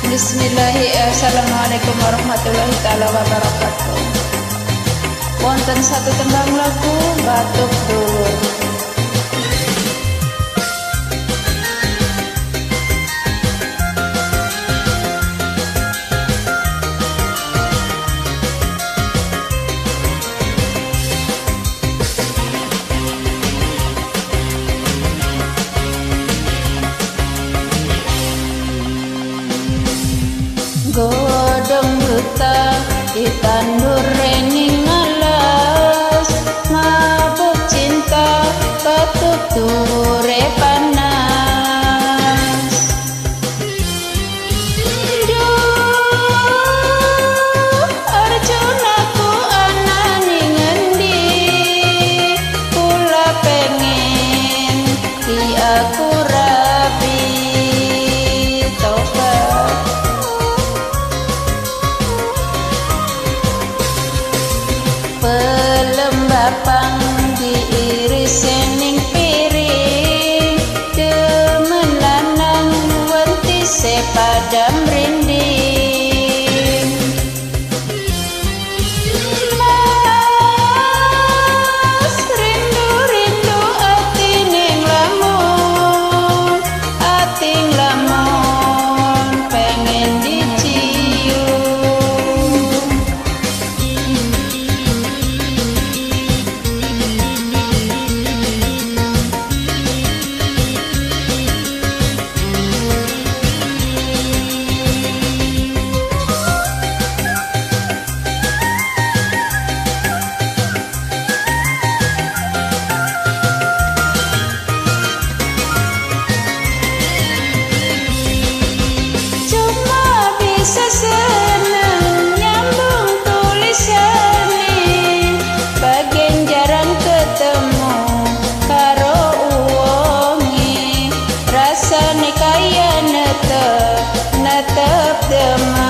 Bismillahirrahmanirrahim. Assalamualaikum warahmatullahi taala wabarakatuh. Wonten satu tembang lagu Batuk Dulur. Godong buta ditandur rening alas, mabuk cinta batuk dure panas. Duh, Arjunaku anani ngendi, kula pengen di aku rapi tobat. Pelembapang diiris sening piring, demen lanang wenti sepadam rinding. Mas rindu-rindu ati ning lamun, ating lamun pengen dicium. Seneng nyambung tulisan nih, bagian jarang ketemu karo uwongi, rasane kaya netep demam.